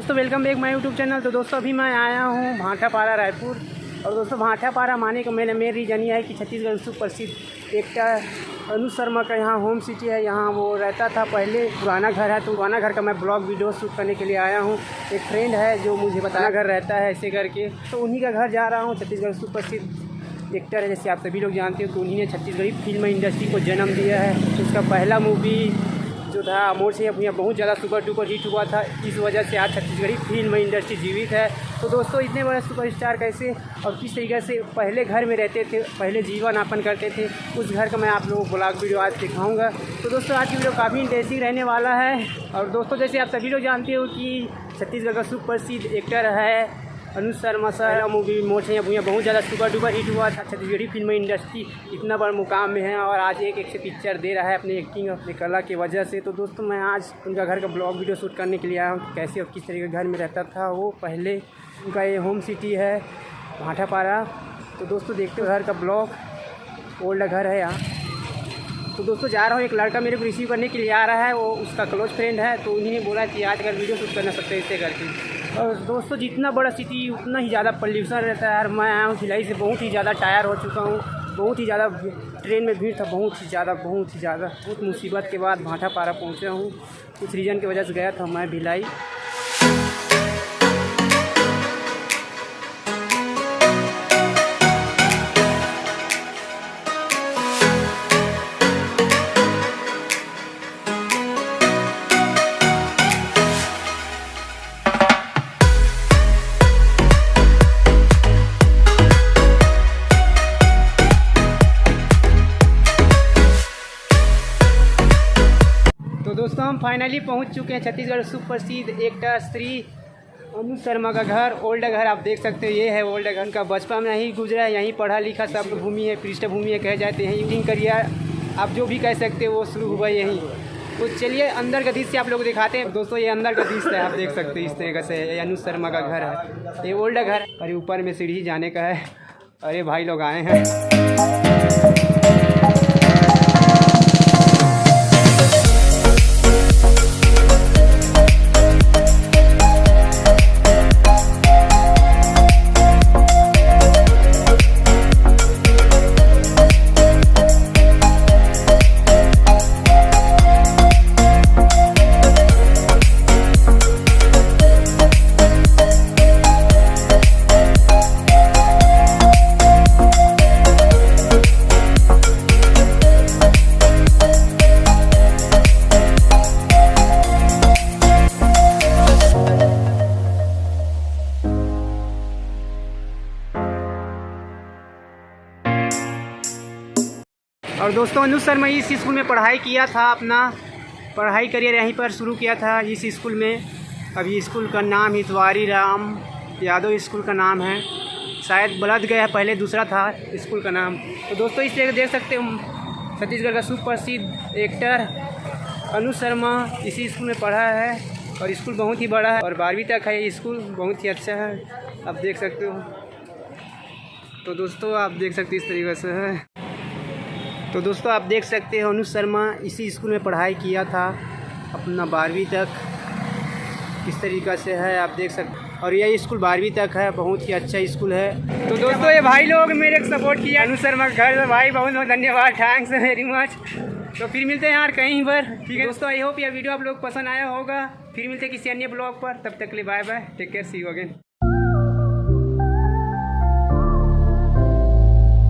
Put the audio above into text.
दोस्तों welcome back my YouTube channel. तो दोस्तों अभी मैं आया हूँ भाटापारा रायपुर। और दोस्तों भाटापारा माने का मेन रीज़न ये है कि छत्तीसगढ़ सुप्रसिद्ध एक्टर अनुज शर्मा का यहाँ होम सिटी है। यहाँ वो रहता था पहले, पुराना घर है। तो पुराना घर का मैं ब्लॉग वीडियो शूट करने के लिए आया हूँ। एक फ्रेंड है जो मुझे बताया घर रहता है ऐसे करके, तो उन्हीं का घर जा रहा हूँ। छत्तीसगढ़ सुप्रसिद्ध एक्टर है, जैसे आप सभी लोग जानते हो। तो उन्हीं ने छत्तीसगढ़ी फिल्म इंडस्ट्री को जन्म दिया है। उसका पहला मूवी जो था अमोर सिंह भुइयां बहुत ज़्यादा सुपर डुपर हिट हुआ था। इस वजह से आज छत्तीसगढ़ी फिल्म इंडस्ट्री जीवित है। तो दोस्तों इतने बड़े सुपरस्टार कैसे और किस तरीके से पहले घर में रहते थे, पहले जीवन यापन करते थे, उस घर का मैं आप लोगों को ब्लॉग वीडियो आज दिखाऊंगा। तो दोस्तों आज की वीडियो काफ़ी इंटरेस्टिंग रहने वाला है। और दोस्तों जैसे आप सभी लोग जानते हो कि छत्तीसगढ़ का सुप्रसिद्ध एक्टर है अनुज शर्मा सर। मूवी अमोर सिंह भुइयां बहुत ज़्यादा सुपर डुपर हिट हुआ था। छत्तीसगढ़ी फिल्म इंडस्ट्री इतना बड़ा मुकाम में है और आज एक से पिक्चर दे रहा है अपनी एक्टिंग अपनी कला की वजह से। तो दोस्तों मैं आज उनका घर का ब्लॉग वीडियो शूट करने के लिए आया हूँ। कैसे और किस तरीके के घर में रहता था वो पहले। उनका ये होम सिटी है भाटापारा। तो दोस्तों देखते हो घर का ब्लॉग, ओल्ड घर है यहाँ। तो दोस्तों जा रहा हूँ, एक लड़का मेरे को रिसीव करने के लिए आ रहा है, वो उसका क्लोज फ्रेंड है। तो उन्हीं ने बोला कि आज अगर वीडियो शूट करना सकते हैं इससे करके। और दोस्तों जितना बड़ा सिटी उतना ही ज़्यादा पॉल्यूशन रहता है यार। मैं आया हूँ भिलाई से, बहुत ही ज़्यादा टायर हो चुका हूँ। बहुत ही ज़्यादा ट्रेन में भीड़ था, बहुत ही ज़्यादा बहुत मुसीबत के बाद भाटापारा पहुँचा हूँ। कुछ रीज़न की वजह से गया था मैं भिलाई। दोस्तों हम फाइनली पहुंच चुके हैं छत्तीसगढ़ सुप्रसिद्ध एक्टर श्री अनुज शर्मा का घर, ओल्ड घर। आप देख सकते हो ये है ओल्ड घर। का बचपन में यहीं गुजरा है, यहीं पढ़ा लिखा सब भूमि है, पृष्ठभूमि है कहे जाते हैं। यहीं करियर आप जो भी कह सकते हो वो शुरू हुआ यहीं। तो चलिए अंदर का दृश्य आप लोग दिखाते हैं। दोस्तों ये अंदर का दृश्य है, आप देख सकते हैं इस तरीके से ये अनुज शर्मा का घर है। ये ओल्ड घर है और ऊपर में सीढ़ी जाने का है। अरे भाई लोग आए हैं। और दोस्तों अनुज शर्मा इस स्कूल में पढ़ाई किया था, अपना पढ़ाई करियर यहीं पर शुरू किया था इस स्कूल में। अभी स्कूल का नाम हितवारी राम यादव स्कूल का नाम है, शायद बदल गया है, पहले दूसरा था स्कूल का नाम। तो दोस्तों इस तरह देख सकते हो छत्तीसगढ़ का सुप्रसिद्ध एक्टर अनुज शर्मा इसी स्कूल में पढ़ा है। और स्कूल बहुत ही बड़ा है और 12वीं तक है ये स्कूल, बहुत ही अच्छा है, आप देख सकते हो। तो दोस्तों आप देख सकते हो इस तरीके से है। तो दोस्तों आप देख सकते हो अनुज शर्मा इसी स्कूल में पढ़ाई किया था अपना 12वीं तक, इस तरीक़ा से है आप देख सकते। और यह स्कूल 12वीं तक है, बहुत ही अच्छा स्कूल है। तो दोस्तों ये भाई लोग मेरे को सपोर्ट किया अनुज शर्मा का घर, भाई बहुत बहुत धन्यवाद, थैंक्स वेरी मच। तो फिर मिलते हैं यार कहीं पर, ठीक है दोस्तों। आई होप यह वीडियो आप लोग पसंद आया होगा। फिर मिलते हैं किसी अन्य ब्लॉग पर, तब तक के लिए bye bye, take care, see you again.